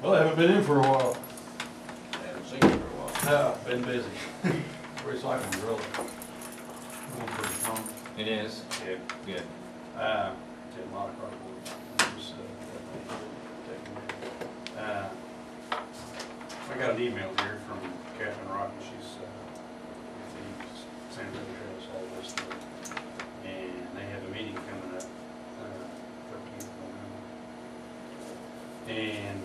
Well, I haven't been in for a while. I haven't seen you for a while. Been busy. Recycling's really going pretty strong. It is? Yeah. Good. Did a lot of cardboard. Just, I got an email here from Catherine Rock, and she's, the Sandyland Trails all this, and they have a meeting coming up, 13th of November. And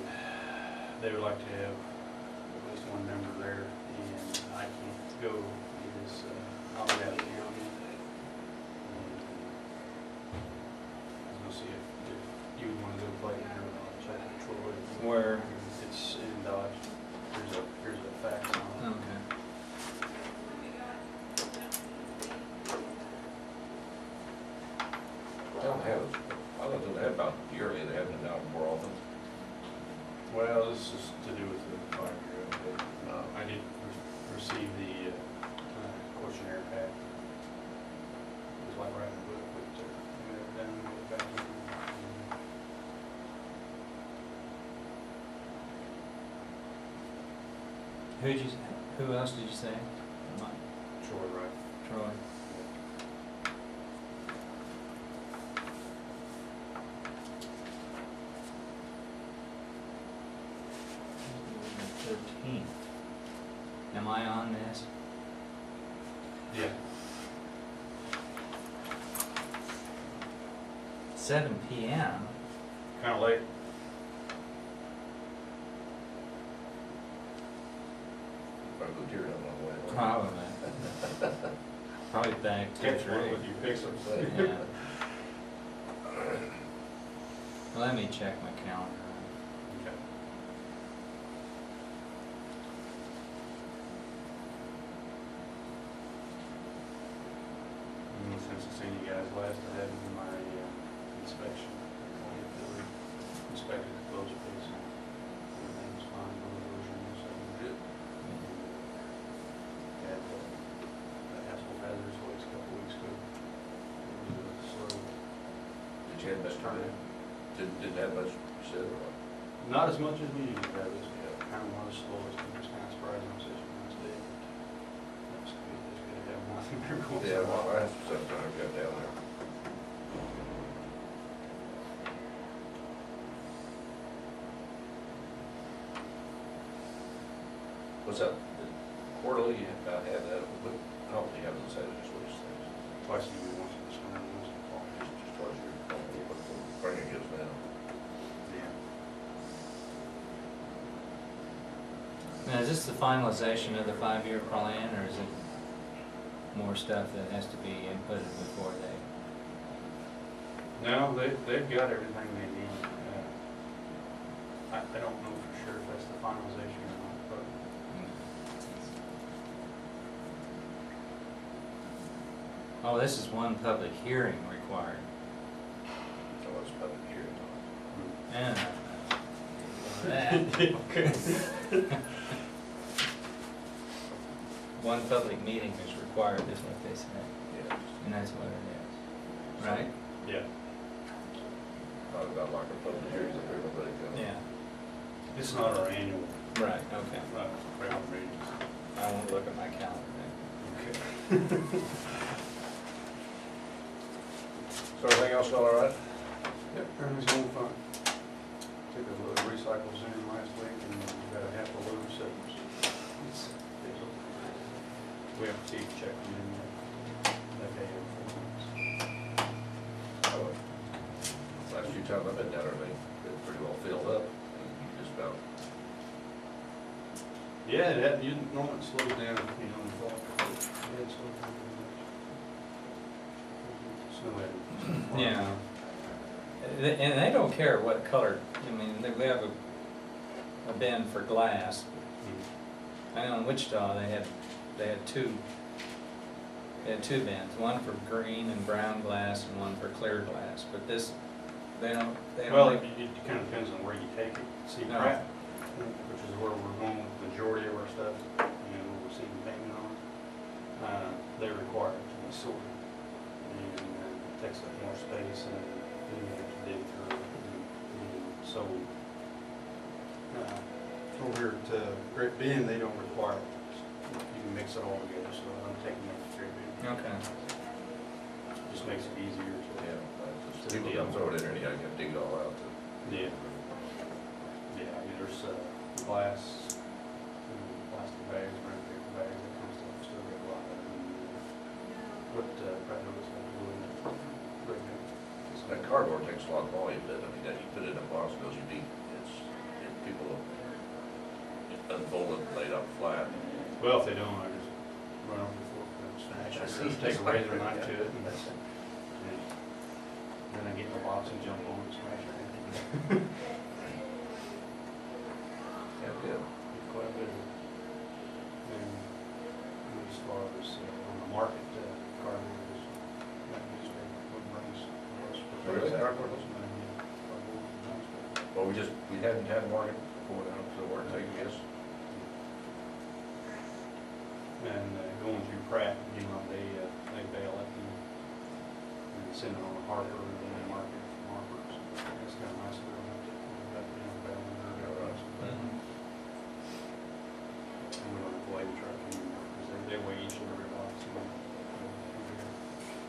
they would like to have at least one member there, and I can't go because I'll be out of town. I was gonna see if you would want to go play there, I'll check with Troy. Where? It's in Dodge. Here's a fax on it. Okay. They don't have, I don't think they have about yearly, they haven't been out more often. Well, this is to do with the 5-year. I did receive the questionnaire back. It was like writing a book, but we never done it back. Who else did you say? Troy, right? Troy. Am I on this? Yeah. 7 p.m. Kind of late. Probably go tear down on the way. Probably. Probably back to Catch one 3. with you, fix them. Yeah. Let me check my calendar. Okay. Since I've seen you guys last, I had my inspection. Inspected the closed piece. Everything was fine, no erosion, so good. Had the asphalt hazardous waste a couple weeks ago. It was slow. Did you have much time? Didn't have much, you said, or what? Not as much as we usually have. It's kind of one of the slowest. I'm just kind of surprised on such a nice day. That's good. It's good to have nothing there going. Yeah, well, I have some time to go down there. What's up? Quarterly, you have that, but I don't think you have those hazardous waste things. Twice a year, once in the summer, once in the fall. Just twice a year, what the Springer gives now. Yeah. Now, is this the finalization of the 5-year plan, or is it more stuff that has to be inputted before they? No, they've got everything they need. I don't know for sure if that's the finalization or not, but Oh, this is one public hearing required. So it's public hearing. And one public meeting is required, is what they said, Yeah. and that's what it is, right? yeah. Probably about like a public hearings up here, nobody comes. Yeah. It's not our annual Right. Okay. round meetings. I won't look at my calendar then. Okay. So everything else all right? Yep, everything's going fine. Took a load of recycles in last week and we got a half a load of sevens. We have to check them in there. Like they have 4 months. Oh, last few times I've been down there, they've pretty well filled up, just about. Yeah, you normally slow down, you know, in the fall. Yeah, it slowed down very much. Snow had. Yeah. And they don't care what color. I mean, we have a bin for glass. I know in Wichita they had two bins, one for green and brown glass and one for clear glass. But this, they don't. Well, it kind of depends on where you take it. See, No. crap, which is where we're going with the majority of our stuff, you know, we're seeing payment on. They're required to be sorted. And it takes up more space and you have to dig through it. And so Over here to Great Bend, they don't require it. You can mix it all together, so I'm taking it to Great Bend. Okay. Just makes it easier to. Yeah, just people don't throw it in there, you gotta dig it all out. Yeah. Yeah, I mean, there's glass, plastic bags, brown paper bags, that kind of stuff, still get a lot of it. What, Pratt knows how to do it. Great Bend. That cardboard takes a lot of volume, but I mean, that you put it in a box, it goes you deep, people unfold it, lay it out flat. Well, if they don't, I just run over the floor and smash it. Just take a razor knife to it and then I get in the box and jump on and smash it. Yeah, good. Get quite a bit of it. And as far as on the market, cardboard is not used for brings. Really? Cardboard? Well, we hadn't had market before now, so we're taking this. And going through Pratt, you know, they bail it and send it on the harbor and then they market it from Harper. So it's kind of nice to have bail in there. Mhm. And we don't have to weigh the truck anymore because they weigh each and every box and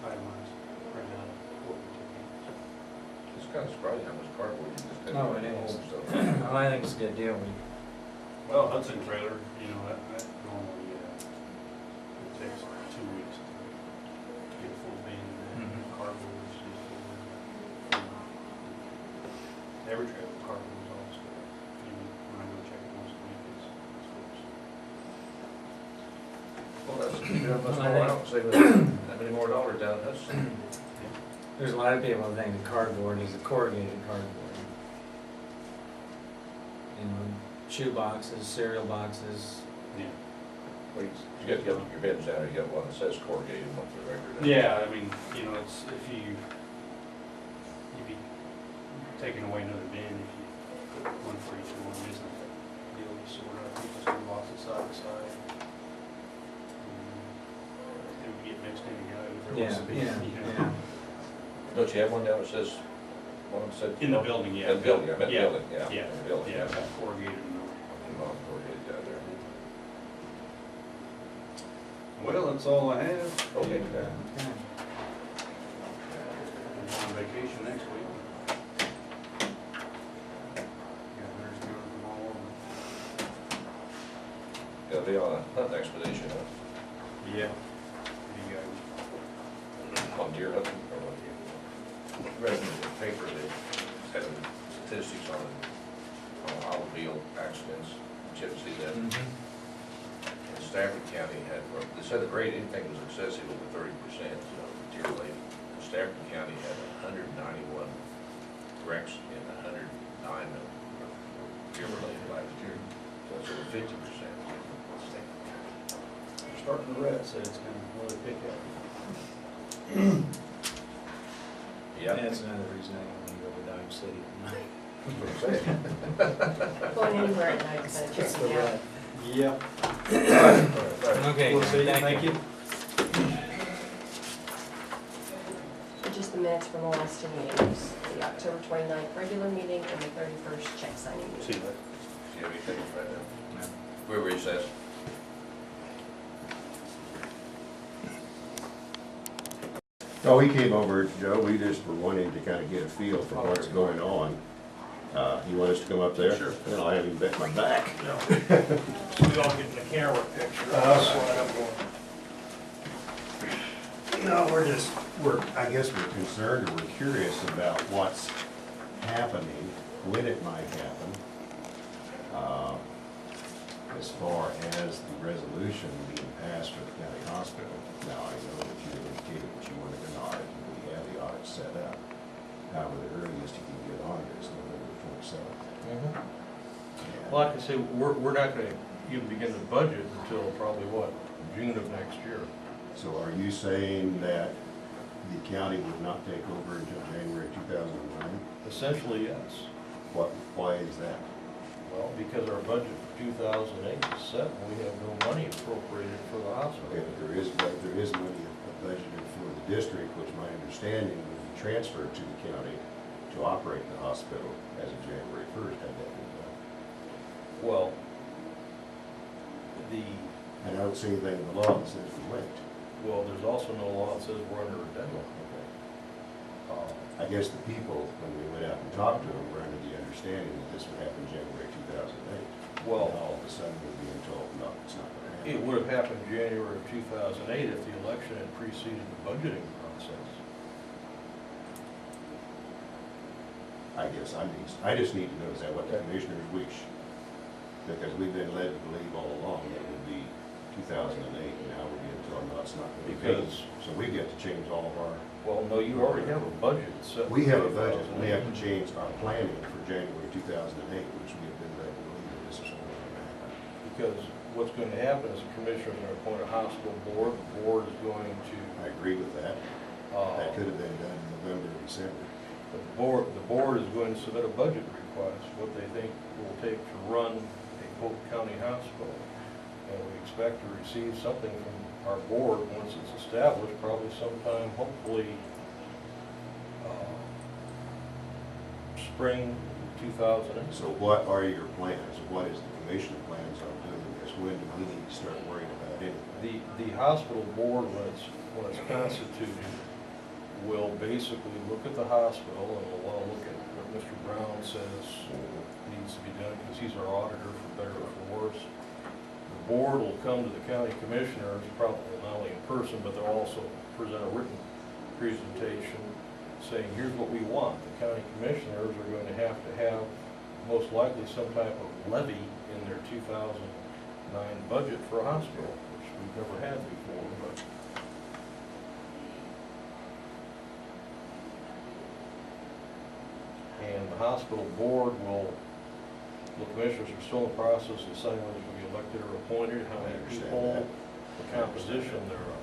itemize right now what we take. It's kind of surprising how much cardboard you just take. Oh, away it from is. home stuff. Well, I think it's a good deal. Well, Hudson trailer, you know, that normally, it takes 2 weeks to get a full bin and then Mhm. cardboard is just every trailer cardboard is also, even when I go check it once a week, it's Well, that's, you know, must go I think- out and save us that many more dollars down at Hudson. There's a lot of people that think that cardboard is a corrugated cardboard. You know, shoe boxes, cereal boxes. Yeah. Well, you got to get your bins down, you got one that says corrugated, one for the record. Yeah, I mean, you know, it's, if you'd be taking away another bin if you put one for each one, isn't it? Deal with sort of, you just do boxes side by side. It would get mixed in together if there was Yeah, a bin, yeah, you know. yeah. Don't you have one down that says, one that said? In the building, yeah. In the building, I meant Yeah. building, yeah. Yeah, In the building, yeah, yeah. corrugated and Not corrugated down there. well, that's all I have. Okay. And, I'm on vacation next week. Got letters coming from all over. Gotta be on a hunting expedition, huh? Yeah. You guys. On deer hunting, or what? Read in the paper, they had statistics on automobile accidents. Did you ever see that? Mhm. In Stafford County had, they said the rate, anything was excessive over 30%, deer related. Stafford County had 191 wrecks and 109 of deer related last year. So it's over 50%. Starting to red, so it's gonna really pick up. Yeah. That's another reason I don't want to go to Dodge City tonight. That's what I'm saying. Going anywhere at night is gonna trick me out. Yep. Okay, We'll see you. Thank you. Just the minutes from the last two meetings, the October 29th regular meeting and the 31st check signing See meeting. you later. Do you have anything right now? We're recessed. Oh, we came over, Joe, we just were wanting to kind of get a feel for what's going on. You want us to come up there? Sure. Then I'll have him bet my back. We all get in the camera picture. No, I guess we're concerned or we're curious about what's happening, when it might happen, as far as the resolution being passed for the county hospital. Now, I know that you indicated that you wanted an audit, and we have the audit set up. However, the earliest you can get on it is November 27th. Like I say, we're not gonna even begin the budget until probably what, June of next year. So are you saying that the county would not take over until January 2009? Essentially, yes. Why is that? Well, because our budget for 2008 is set, and we have no money appropriated for the Okay, hospital. but there is money budgeted for the district, which my understanding would be transferred to the county to operate the hospital as of January 1st, had that been done. Well, the, And I don't see anything in the law that says we wait. well, there's also no law that says we're under a deadline. I guess the people, when we went out and talked to them, were under the understanding that this would happen January 2008. Well, And all of a sudden, we're being told, no, it's not going to happen. it would have happened January of 2008 if the election had preceded the budgeting process. I just need to know, is that what the commissioners wish? Because we've been led to believe all along that it would be 2008, and now we're being told, no, it's not going to be. Because- So we've got to change all of our, Well, no, you already have a budget set. we have a budget, and we have to change our planning for January 2008, which we have been led to believe that this is what going to happen. Because what's going to happen is the commissioners are going to appoint a hospital board. The board is going to, I agree with that. That could have been done in November or December. the board is going to submit a budget request, what they think it will take to run a Polk County hospital. And we expect to receive something from our board once it's established, probably sometime, hopefully, spring 2008. So what are your plans? What is the commission plans on doing this? When do we need to start worrying about anything? The hospital board, when it's constituted, will basically look at the hospital and will want to look at what Mr. Brown says needs to be done, because he's our auditor, for better or for worse. The board will come to the county commissioners, probably not only in person, but they'll also present a written presentation saying, here's what we want. The county commissioners are going to have, most likely, some type of levy in their 2009 budget for a hospital, which we've never had before, but and the hospital board will, the commissioners are still in the process of deciding whether to be elected or appointed, how many I understand people, that. the composition thereof.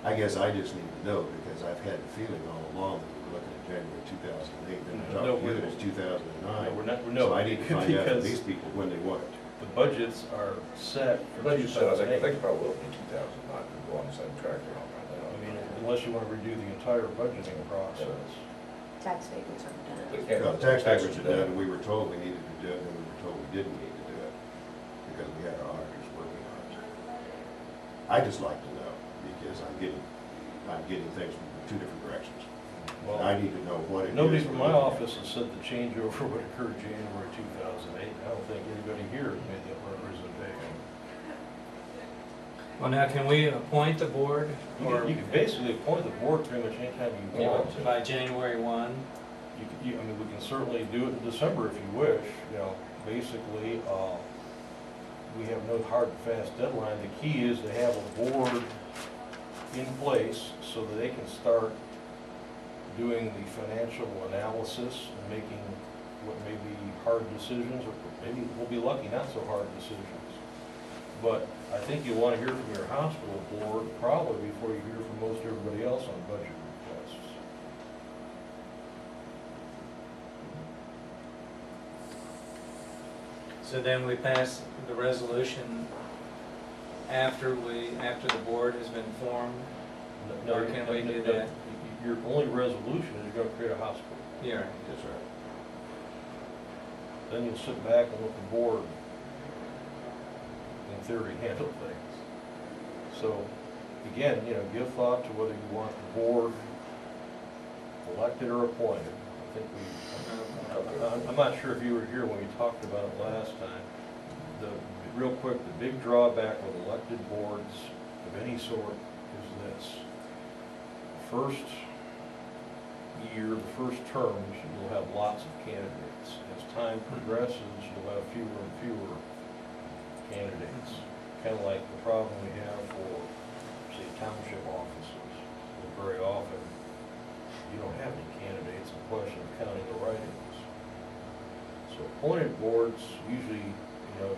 I guess I just need to know, because I've had the feeling all along that we were looking at January 2008, then I No, talked to you that it's 2009. We're not, So I need to find out from because these people when they want it. the budgets are set for But you said, I 2008. think probably will be 2009, we'll go on the same track they're on right now. I mean, unless you want to redo the entire budgeting process. Tax statements are done. They can't- Well, the tax taxes records are done, and we were told we needed to do it, and we were told we didn't need to do it, because we had our auditors working on it. I just like to know, because I'm getting things from two different directions. Well, I need to know what it is. nobody from my office has said the changeover would occur January 2008. I don't think anybody here has made that representation. Well, now, can we appoint the board or You can basically appoint the board pretty much anytime you want to. by January 1? I mean, we can certainly do it in December if you wish, you know, basically, we have no hard and fast deadline. The key is to have a board in place so that they can start doing the financial analysis and making what may be hard decisions, or maybe we'll be lucky, not so hard decisions. But I think you want to hear from your hospital board probably before you hear from most everybody else on budget requests. So then we pass the resolution after the board has been formed? Or can we do that? Your only resolution is you're going to create a hospital. Yeah. That's right. Then you'll sit back and let the board, in theory, handle things. So, again, you know, give thought to whether you want the board elected or appointed. I think I'm not sure if you were here when we talked about it last time. Real quick, the big drawback with elected boards of any sort is this. First year, the first terms, you'll have lots of candidates. As time progresses, you'll have fewer and fewer candidates. Kind of like the problem we have for, say, township offices. Very often, you don't have any candidates, in question of counting the writings. So appointed boards, usually, you know,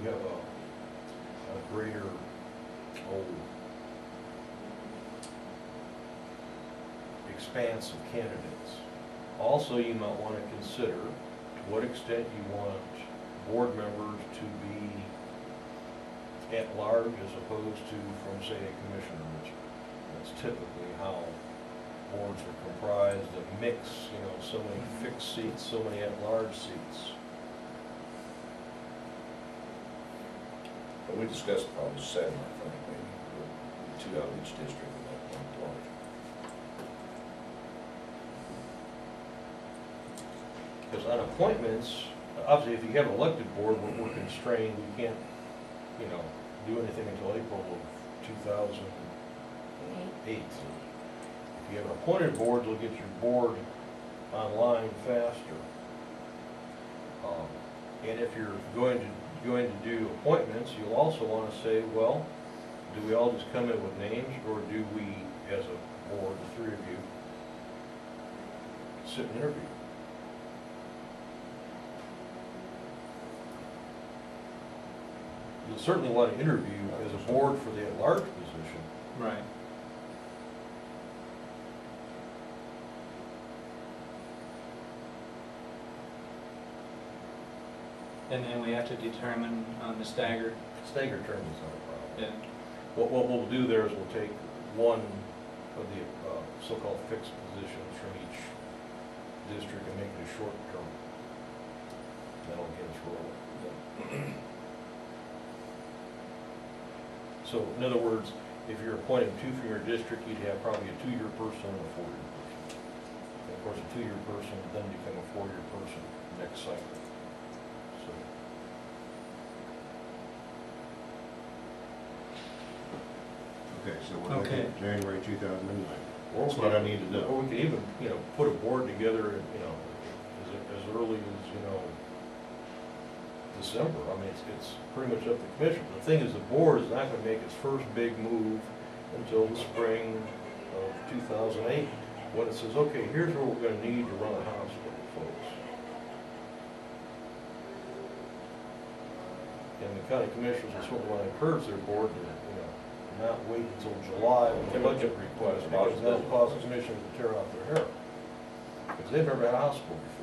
you have a greater, expanse of candidates. Also, you might want to consider to what extent you want board members to be at large as opposed to from, say, a commissioner district. That's typically how boards are comprised, a mix, you know, so many fixed seats, so many at-large seats. But we discussed probably 7, I think, maybe, 2 out of each district in that one large. Because on appointments, obviously, if you have an elected board, we're constrained, we can't, you know, do anything until April of 2008. If you have an appointed board, you'll get your board online faster. And if you're going to do appointments, you'll also want to say, well, do we all just come in with names, or do we, as a board, the 3 of you, sit and interview? You'll certainly want to interview as a board for the at-large position. Right. And then we have to determine on the staggered, Staggered term is not a problem. yeah, What we'll do there is we'll take one of the so-called fixed positions from each district and make it a short term. That'll get us rolling. So in other words, if you're appointing 2 from your district, you'd have probably a 2-year person and a 4-year person. And of course, a 2-year person would then become a 4-year person next cycle. So. Okay, so we're looking Okay. at January 2009. Or That's we what I could- need to know. Or we could even, you know, put a board together, you know, as early as, you know, December. I mean, it's pretty much up to the commission. The thing is, the board is not gonna make its first big move until the spring of 2008, when it says, okay, here's what we're gonna need to run a hospital, folks. And the county commissioners will certainly want to encourage their board to, you know, not wait until July with the budget request, because that'll cause the commissioners to tear out their hair. Because they've never had a hospital before.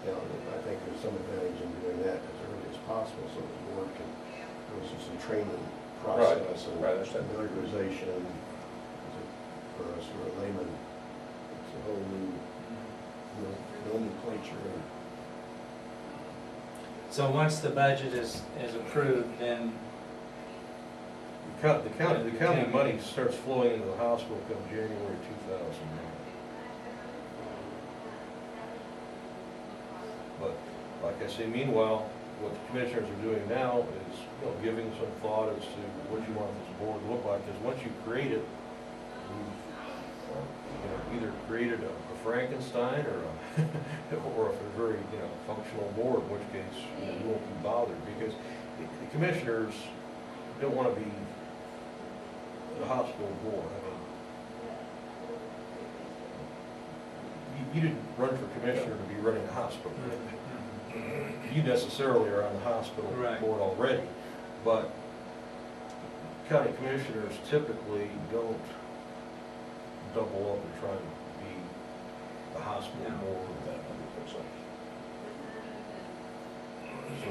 You know, I think there's some advantage in doing that as early as possible, so the board can go through some training process and Right, I understand. familiarization. For us, for a layman, it's a whole new nomenclature. so once the budget is approved, then, The county money starts flowing into the hospital come January 2009. But, like I say, meanwhile, what the commissioners are doing now is, you know, giving some thought as to what you want this board to look like, because once you create it, you've, you know, either created a Frankenstein or or if a very, you know, functional board, in which case, you know, you won't be bothered, because the commissioners don't want to be the hospital board. I mean, you didn't run for commissioner to be running a hospital. You necessarily are on the hospital Right. board already, but county commissioners typically don't double up and try to be the hospital No. board. So,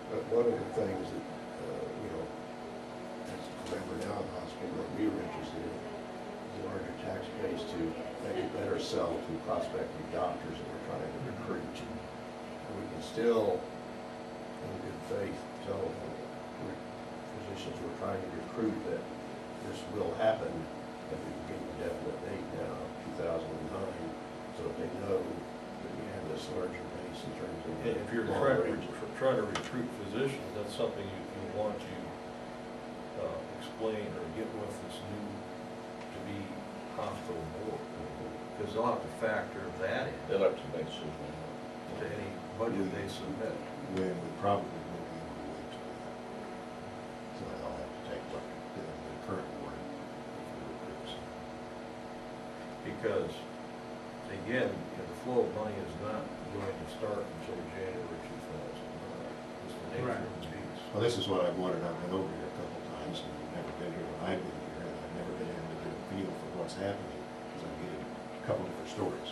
But one of the things that, you know, as a member now of the hospital, that we were interested in, is a larger tax base to make it better sell to prospective doctors that we're trying to recruit. And we can still, in good faith, tell physicians we're trying to recruit that this will happen, and we can give them a definite date now, 2009, so that they know that we have this larger base in terms of. if you're trying to recruit physicians, that's something you want to explain or get with this new to-be hospital board, because they'll have to factor that in They'll have to make a decision. to any budget they submit. When we probably will be able to wait till that. So I'll have to take what the current board recruits. Because, again, you know, the flow of money is not going to start until January 2009. Just the nature Right. of the beast. Well, this is what I've wanted. I've been over here a couple of times, and I've never been here when I've been here, and I've never been able to get a feel for what's happening, because I'm getting a couple different stories.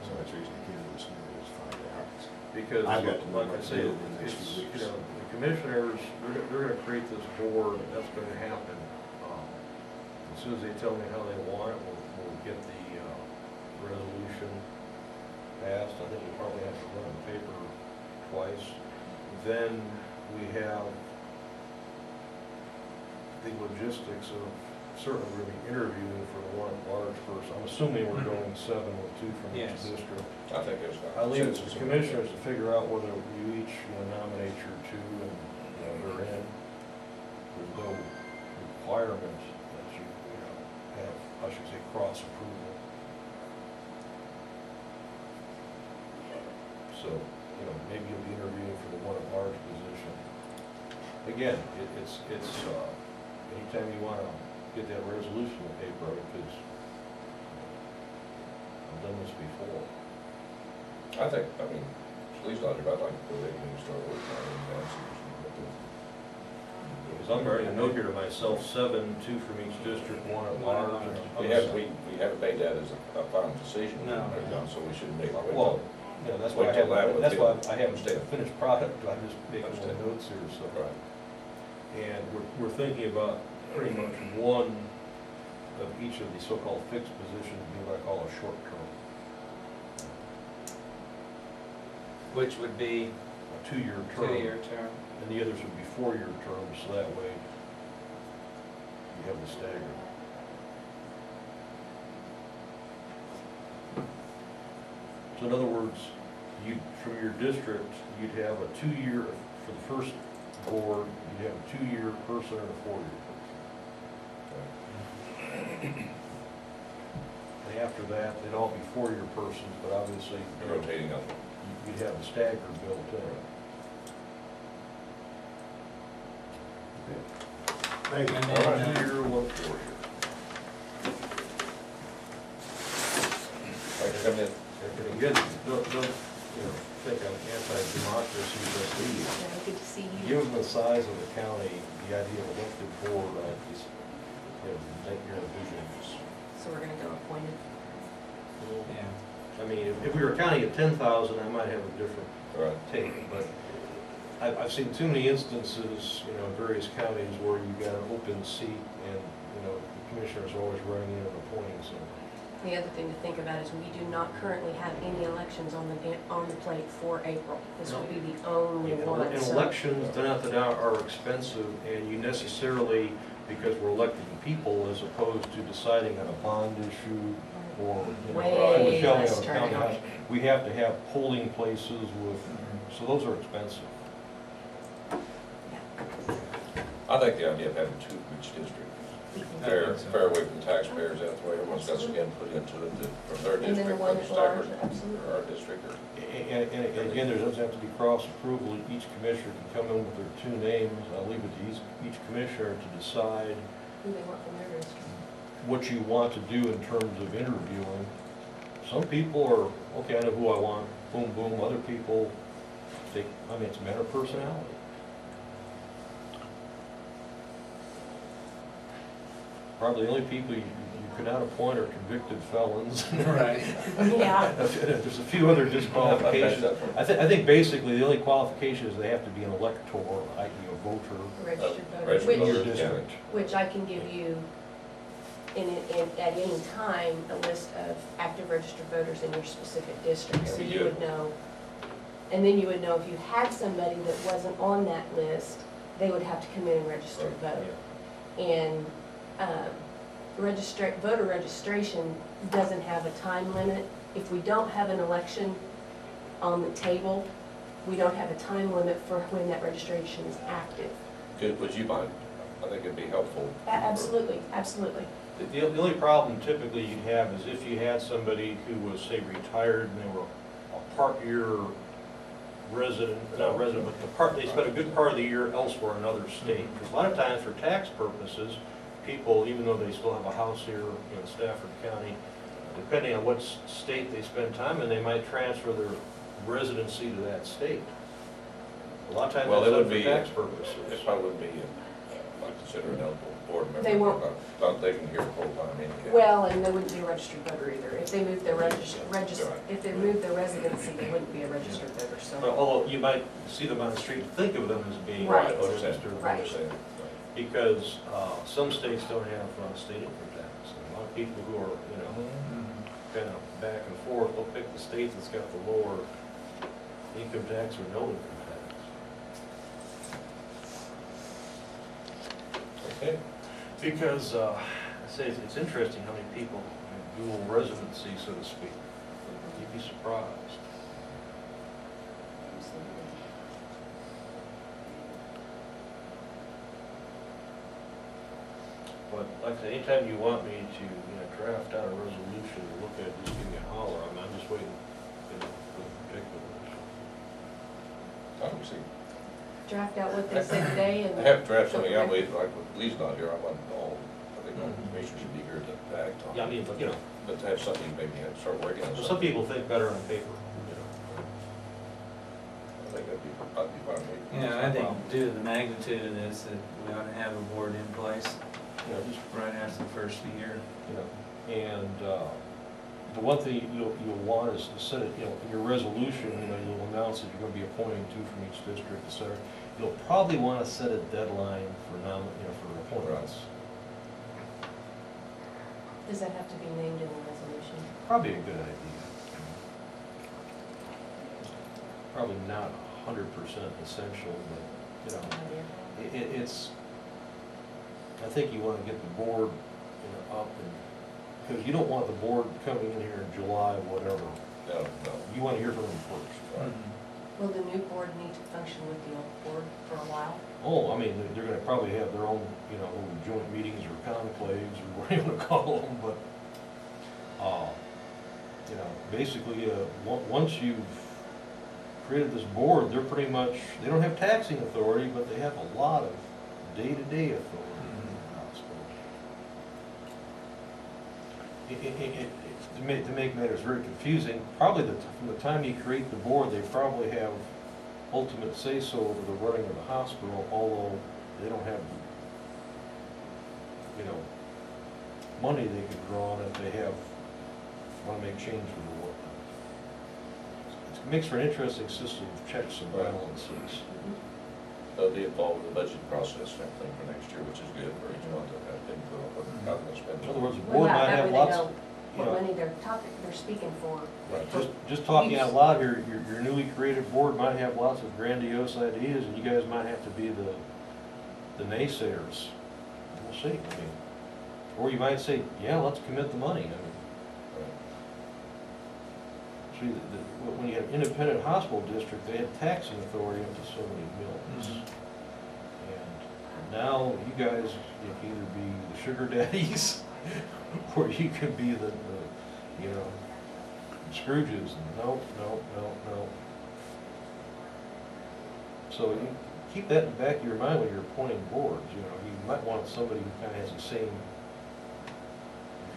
So that's the reason I came to this meeting, is to find out. Because, I've got to know like I what to say, do in the next it's, few you weeks. know, the commissioners, they're gonna create this board, and that's gonna happen. As soon as they tell me how they want it, we'll get the resolution passed. I think we'll probably have to run the paper twice. Then we have the logistics of certainly we're gonna be interviewing for the one at-large person. I'm assuming we're going 7 with 2 from each Yes. district. I think it's fine. I leave it to the commissioners to figure out whether you each, nominate your 2 and, they're in. There's no requirement that you, have, I should say, cross approval. So, maybe you'll be interviewing for the one at-large position. Again, it's anytime you wanna get that resolution in paper, because I've done this before. I mean, please, Dr., I'd like to go ahead and start working on it. Because I'm writing a note here to myself, 7, 2 from each district, 1 at large. We haven't made that as a final decision. No. So we shouldn't make. Well, that's why I Wait till that haven't, one, that's too. why I haven't stayed a finished product, I'm just making Understand. little notes here, so. Right. And we're thinking about pretty much one of each of these so-called fixed positions being what I call a short term, Which would be a 2-year term. 2-year term. And the others would be 4-year terms, so that way you have the stagger. So in other words, from your district, you'd have a 2-year, for the first board, you'd have a 2-year person and a 4-year person. And after that, they'd all be 4-year persons, but obviously, Rotating up. you'd have the stagger built in. Thank you. And One then, 2-year, 1 4-year. Thanks for coming in. And again, don't think I'm anti-democracy, but Yeah, good to see you. given the size of the county, the idea of elected board, is, make your visions. So we're gonna go appointed. Yeah. I mean, if we were counting at 10,000, I might have a different Right. take, but I've seen too many instances, in various counties where you've got an open seat and, the commissioners are always running in and appointing someone. The other thing to think about is we do not currently have any elections on the plate for April. This will be the only one, And so. elections, they're not that are expensive, and you necessarily, because we're electing people as opposed to deciding on a bond issue or, Way shelling less of a county turnout. house, we have to have polling places with, so those are expensive. I think the idea of having 2 from each district is fair way from the taxpayers, that's the way everyone's got some input into it, from their And then the district, one from at large, Stafford, absolutely. or our district, or. And again, there doesn't have to be cross approval, each commissioner can come in with their 2 names, I'll leave it to each commissioner to decide Who they want from their district. what you want to do in terms of interviewing. Some people are, okay, I know who I want, boom, boom, other people, it's a matter of personality. Probably the only people you could not appoint are convicted felons. Right. Yeah. There's a few other disqualifications. I think basically the only qualification is they have to be an elector, i.e. a voter Registered voter, Registered in which, your voter. district. which I can give you at any time, a list of active registered voters in your specific district, so That'd be you would good. know. And then you would know if you had somebody that wasn't on that list, they would have to come in and register to vote. And voter registration doesn't have a time limit. If we don't have an election on the table, we don't have a time limit for when that registration is active. Good, would you mind? I think it'd be helpful. Absolutely, absolutely. The only problem typically you'd have is if you had somebody who was, say, retired and they were a part-year resident, not resident, but they spent a good part of the year elsewhere in another state. Because a lot of times for tax purposes, people, even though they still have a house here in Stafford County, depending on what state they spend time in, they might transfer their residency to that state. A lot of times Well, that's it done would for be, tax it purposes. probably would be, I consider an eligible board member. They won't. They can hear full time anyhow. Well, and they wouldn't be a registered voter either. If they moved their if they moved their residency, they wouldn't be a registered voter, so. Although you might see them on the street and think of them as being Right. registered Right. voters. Because some states don't have state income tax. And a lot of people who are, kind of back and forth, they'll pick the state that's got the lower income tax or no income tax. Okay. Because, I say it's interesting how many people have dual residency, so to speak. You'd be surprised. But like I said, anytime you want me to, draft out a resolution to look at, just give me a holler. I'm just waiting, for the particulars. Let me see. Draft out what they said today and. I have to draft something out, wait, like, Lee's not here, I want all, I think all the information should be here to act on. Yeah, I mean, But to have something, maybe start working on some something. people think better on paper, I think that'd be fine with me. Yeah, I think due to the magnitude of this, that we ought to have a board in place just right after the first of the year. And the one thing you'll want is to set it, in your resolution, you'll announce that you're gonna be appointing two from each district, et cetera. You'll probably wanna set a deadline for for appointments. Does that have to be named in the resolution? Probably a good idea. Probably not 100% essential, but, it's, I think you wanna get the board, up and, because you don't want the board coming in here in July, whatever. No. You wanna hear from them first. Will the new board need to function with the old board for a while? Oh, I mean, they're gonna probably have their own, little joint meetings or conclaves or whatever you wanna call them, but, basically, once you've created this board, they're pretty much, they don't have taxing authority, but they have a lot of day-to-day authority in the hospital. To make matters very confusing, probably from the time you create the board, they probably have ultimate say-so over the running of the hospital, although they don't have, money they could draw on if they want to make change for the work. It makes for an interesting system of checks and balances. They'll be involved with the budget process, I think, for next year, which is good for each month to have input on what they're going to spend. In other words, the Well, board yeah, might that have way they lots, know what money they're speaking for. right, just talking out loud here, your newly created board might have lots of grandiose ideas, and you guys might have to be the naysayers. We'll see, or you might say, yeah, let's commit the money. See, when you have independent hospital district, they had taxing authority up to so many millions. And now you guys, you can either be the sugar daddies, or you can be the Scrooges. No. So you keep that in the back of your mind when you're appointing boards. You might want somebody who kind of has the same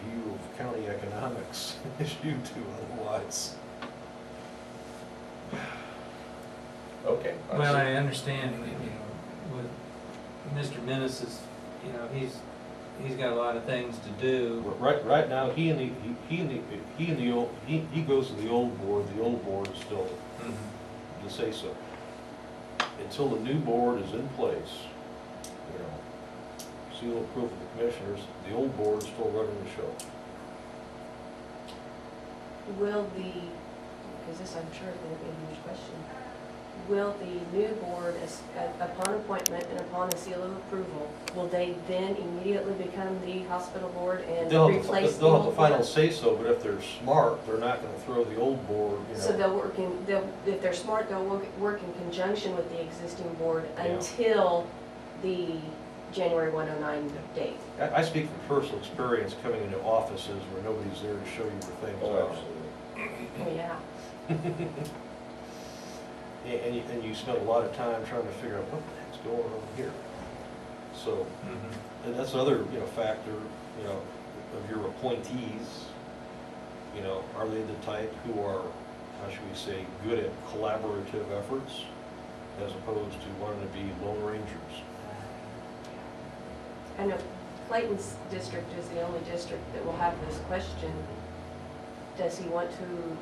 view of county economics as you do, otherwise. Okay. Well, I understand, with Mr. Menace is, he's got a lot of things to do. Right now, he goes to the old board. The old board is still to say so. Until the new board is in place, seal approval of the commissioners, the old board is still running the show. Will because this I'm sure is going to be a huge question, will the new board, upon appointment and upon a seal of approval, will they then immediately become the hospital board and replace the They'll have old the final board? say-so, but if they're smart, they're not gonna throw the old board, So if they're smart, they'll work in conjunction with the existing board Yeah. until the January 109 date. I speak from personal experience coming into offices where nobody's there to show you where things Oh, are. absolutely. Oh, yeah. And you spend a lot of time trying to figure out what the heck's going on here. So, and that's another, factor, of your appointees. Are they the type who are, how should we say, good at collaborative efforts as opposed to wanting to be lone rangers? I know Clayton's district is the only district that will have this question. Does he want to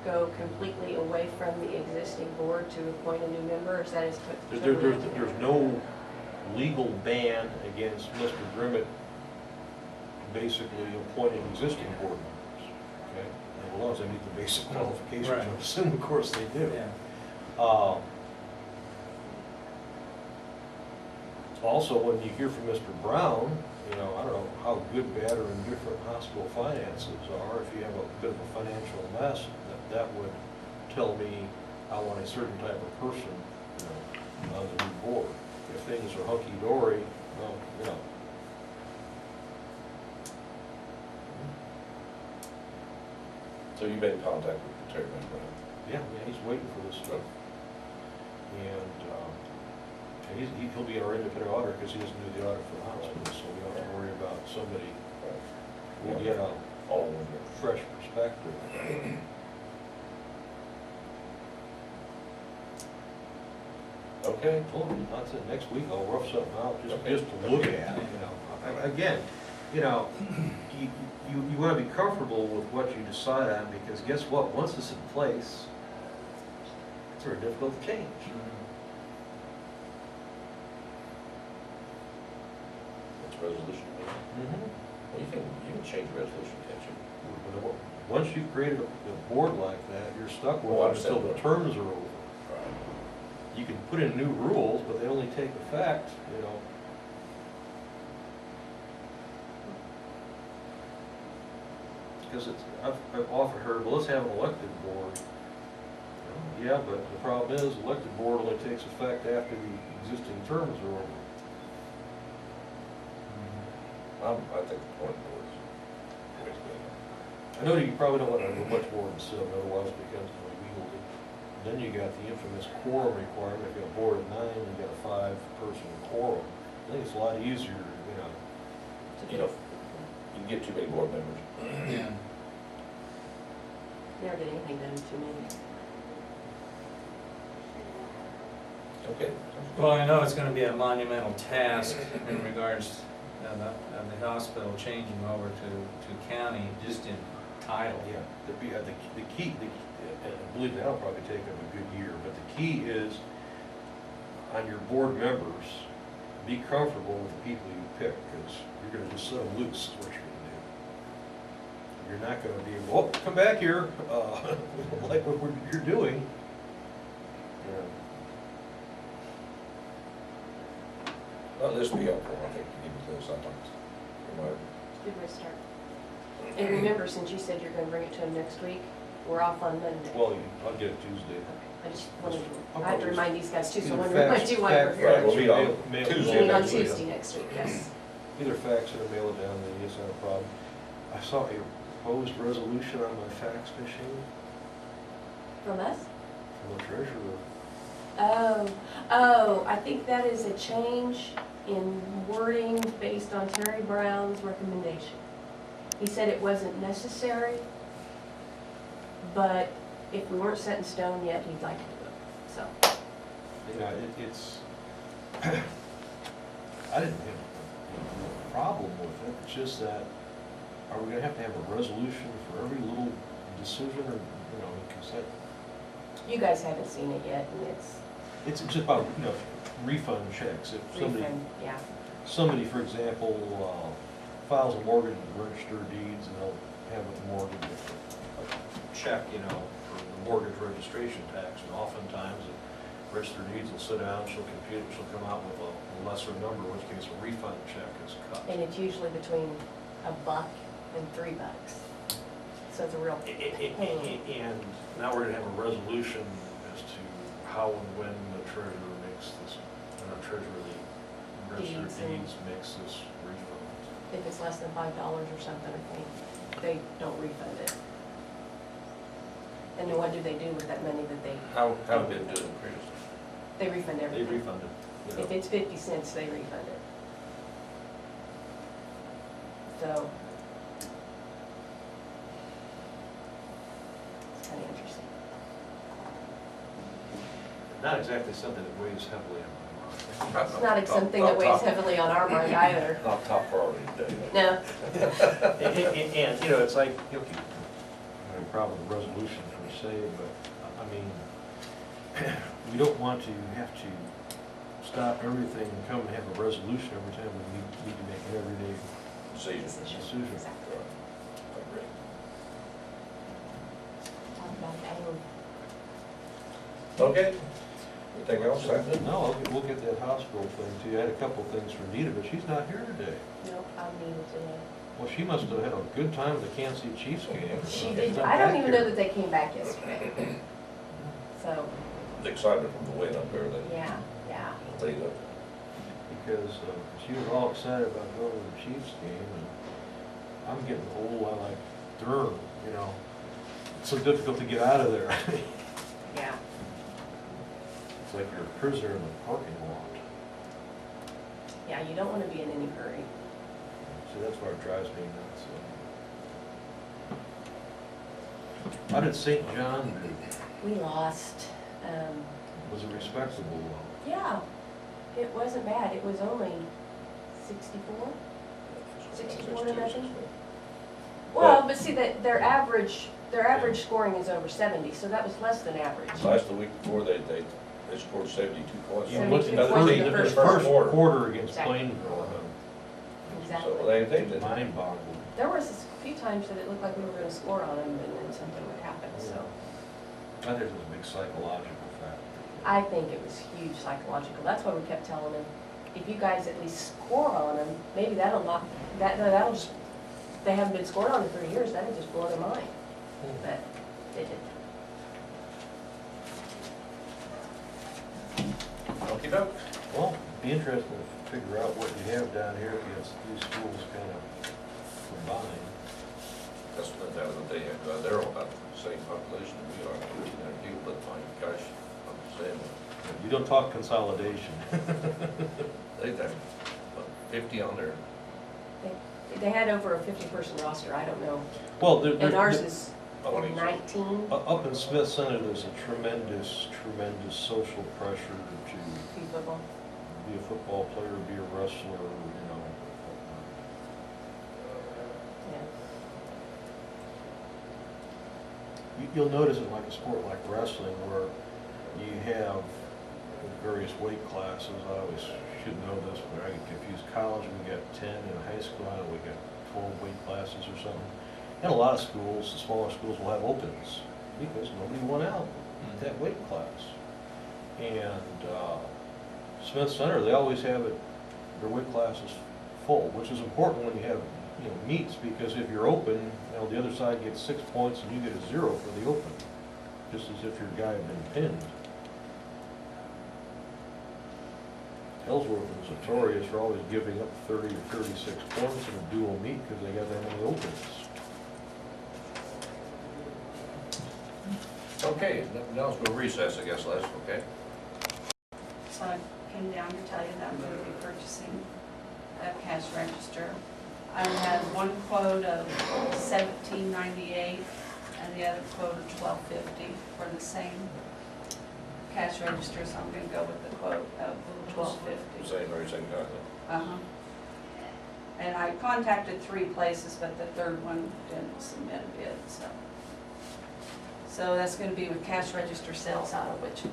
go completely away from the existing board to appoint a new member, or is that his? There's no legal ban against Mr. Grimmett basically appointing existing board members, okay? As long as they meet the basic qualifications, Right. I assume, of course, they do. Yeah. Also, when you hear from Mr. Brown, you know, I don't know how good, bad, or indifferent hospital finances are. If you have a bit of a financial mess, that would tell me I want a certain type of person, you know, on the new board. If things are hunky-dory, well, you know. So you've been in contact with Terry Van Brown? Yeah, he's waiting for this stuff. And he'll be our independent auditor because he doesn't do the audit for the hospital, so we don't have to worry about somebody. We'll get a All in there. fresh perspective. Okay. Well, that's it, next week I'll rough something out, Okay. just to look at, you know. Again, you know, you wanna be comfortable with what you decide on, because guess what, once it's in place, it's very difficult to change. It's resolution. Well, you can change the resolution, can't you? Once you've created a board like that, you're stuck with Oh, I it until the understand. terms are over. You can put in new rules, but they only take effect, you know. Because I've often heard, well, let's have an elected board. Yeah, but the problem is, elected board only takes effect after the existing terms are over. I think the point was. I know you probably don't want to go much more than 7, otherwise it becomes illegal. Then you got the infamous quorum requirement. If you got a board of 9, you got a 5-person quorum. I think it's a lot easier, you know. You know, you can get too many board members. Yeah. Never get anything done too many. Okay. Well, I know it's gonna be a monumental task in regards of the hospital changing over to county, just in title. Yeah, the key, and believe me, that'll probably take them a good year, but the key is, on your board members, be comfortable with the people you pick, because you're gonna just set them loose, is what you're gonna do. You're not gonna be, well, come back here, like what you're doing. Yeah. Well, this will be helpful, I think, to give you those items. Good way to start. And remember, since you said you're gonna bring it to him next week, we're off on Monday. Well, I'll get it Tuesday. I just wanted I'll to, I have to probably remind these guys too, so I want to either remind you while you're fax- here. Right, we'll meet on mail- Tuesday You mean on next week. Tuesday next week, yes. Either fax it or mail it down, then it's not a problem. I saw a proposed resolution on my fax machine From us? from the treasurer. Oh, I think that is a change in wording based on Terry Brown's recommendation. He said it wasn't necessary, but if we weren't set in stone yet, he'd like to do it, so. Yeah, it's, I didn't have a problem with it, it's just that, are we gonna have to have a resolution for every little decision, or, you know, because that, You guys haven't seen it yet, and it's just about, you know, refund checks. If somebody, refund, yeah. somebody, for example, files a mortgage with the register of deeds, and they'll have with the mortgage a check, you know, for the mortgage registration tax, and oftentimes the register of deeds will sit down, she'll compute it, she'll come out with a lesser number, in which case a refund check is cut. And it's usually between $1 and $3. So it's a real pain. And now we're gonna have a resolution as to how and when the treasurer makes this, treasurer, the register of Deeds and- deeds makes this refund. If it's less than $5 or something, I think, they don't refund it. And then what do they do with that money that they, How did it do it previously? they refund They everything? refund it, you know. If it's 50 cents, they refund it. So. It's kind of interesting. Not exactly something that weighs heavily on my mind. It's not something that weighs heavily on our mind either. Not top priority today. No, And, you know, it's like, you know, I have a problem with the resolution per se, but, I mean, we don't want to have to stop everything and come and have a resolution every time we need to make an everyday Decision. decision. exactly. I agree. Talk about it. Okay, Anything else, Sandy? No, we'll get that hospital thing too. I had a couple of things for Nita, but she's not here today. Nope, I'll need it today. Well, she must have had a good time at the Kansas City Chiefs game. She She's did, not I don't back even know here. that they came back yesterday. So, The excitement from the win up there, they yeah, yeah. lead up. Because she was all excited about going to the Chiefs game, and I'm getting old, I like Durham, you know. It's so difficult to get out of there. Yeah. It's like you're a prisoner in the parking lot. Yeah, you don't want to be in any hurry. So that's why it drives me nuts. How did St. John do? We lost, Was it respectable? yeah, it wasn't bad. It was only 64? 64 to nothing? Well, but see, that their average scoring is over 70, so that was less than average. Last, the week before, they scored 72 points. You look at 72 the points in first, the the first first quarter. quarter against Exactly. Plainville, Exactly. So they did. mind boggling. There was a few times that it looked like we were going to score on them, and then something would happen, so. I think it was a big psychological factor. I think it was huge psychological. That's why we kept telling them, if you guys at least score on them, maybe that'll not, that'll just, they haven't been scored on in 3 years, that'll just blow their mind. But they didn't. Okey-doke. Well, it'd be interesting to figure out what you have down here against these schools kind of combined. That's what they have, they're all about the same population we are, 1,300 people, but my gosh, I'm saying, You don't talk consolidation. they've got 50 on there. They had over a 50-person roster, I don't know. Well, And ours is Oh, and 19 up in Smith Center, there's a tremendous social pressure to people. be a football player, be a wrestler, you know. Yeah. You'll notice in like a sport like wrestling where you have various weight classes. I always should know this, but I get confused. College, we got 10, in high school, I know we got 12 weight classes or something. And a lot of schools, the smaller schools, will have opens because nobody went out at that weight class. And Smith Center, they always have it, their weight classes full, which is important when you have, you know, meets, because if you're open, you know, the other side gets 6 points and you get a 0 for the open, just as if your guy had been pinned. Ellsworth was notorious for always giving up 30 or 36 points in a dual meet because they got that many opens. Okay, now let's go recess, I guess, Les, okay? So I came down to tell you that I'm going to be purchasing a cash register. I had one quote of $17.98 and the other quote of $12.50 for the same cash register, so I'm going to go with the quote of $12.50. Same guy. Uh-huh. And I contacted 3 places, but the third one didn't submit a bid, so. So that's going to be with cash register sales out of Wichita.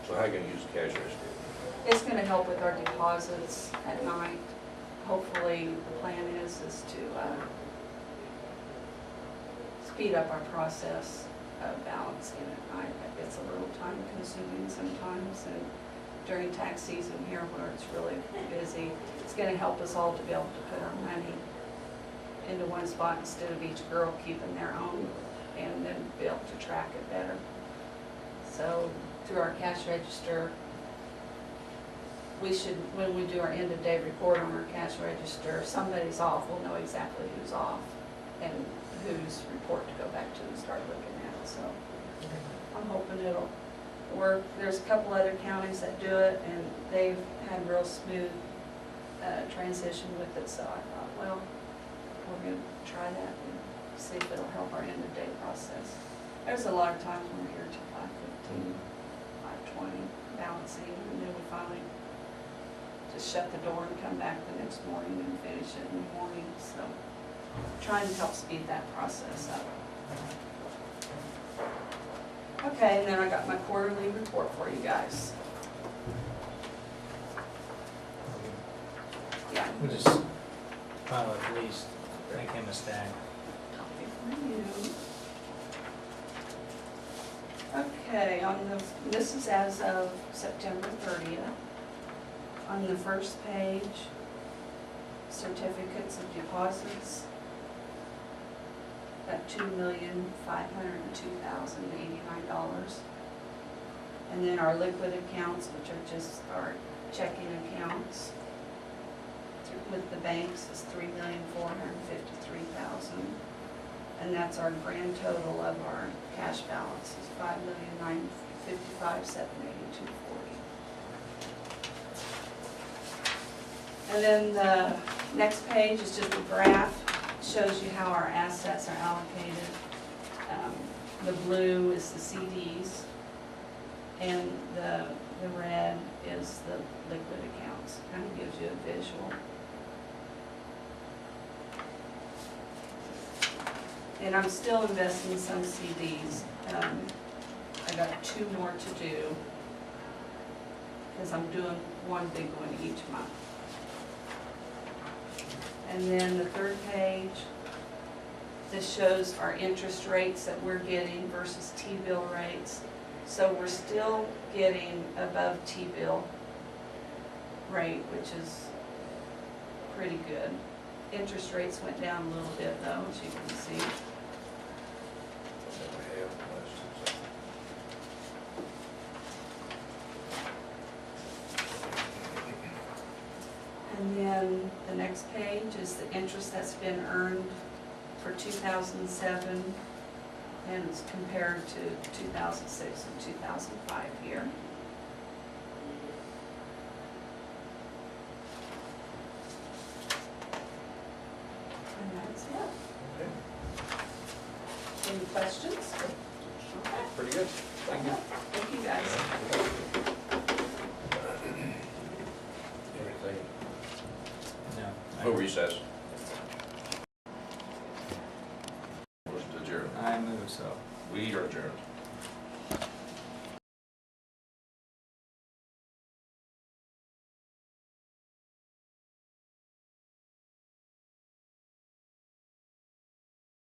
So how you gonna use the cash register? It's going to help with our deposits at night. Hopefully, the plan is to speed up our process of balancing at night. It's a little time consuming sometimes, and during tax season here where it's really busy, it's going to help us all to be able to put our money into one spot instead of each girl keeping their own, and then be able to track it better. So through our cash register, we should, when we do our end of day report on our cash register, if somebody's off, we'll know exactly who's off and whose report to go back to and start looking at. So I'm hoping it'll work. There's a couple other counties that do it, and they've had real smooth transition with it. So I thought, well, we're going to try that and see if it'll help our end of day process. There's a lot of times when we're here till 5:15, 5:20, balancing, and then we finally just shut the door and come back the next morning and finish it in the morning. So trying to help speed that process up. Okay, and then I got my quarterly report for you guys. Yeah. We'll just file at least, make him a stack. Copy for you. Okay, this is as of September 30th. On the first page, certificates of deposits, at $2,502,089. And then our liquid accounts, which are just our checking accounts with the banks, is $3,453,000. And that's our grand total of our cash balance is $5,955,782.40. And then the next page is just a graph, shows you how our assets are allocated. The blue is the CDs, and the red is the liquid accounts. Kind of gives you a visual. And I'm still investing some CDs. I got 2 more to do, because I'm doing one big one each month. And then the third page, this shows our interest rates that we're getting versus T-bill rates. So we're still getting above T-bill rate, which is pretty good. Interest rates went down a little bit though, as you can see. And then the next page is the interest that's been earned for 2007, and it's compared to 2006 and 2005 here. And that's it. Okay. Any questions? Okay. Pretty good. Thank you. Thank you, guys. Anything? No. We'll recess. Was adjourned. I move so. We are adjourned.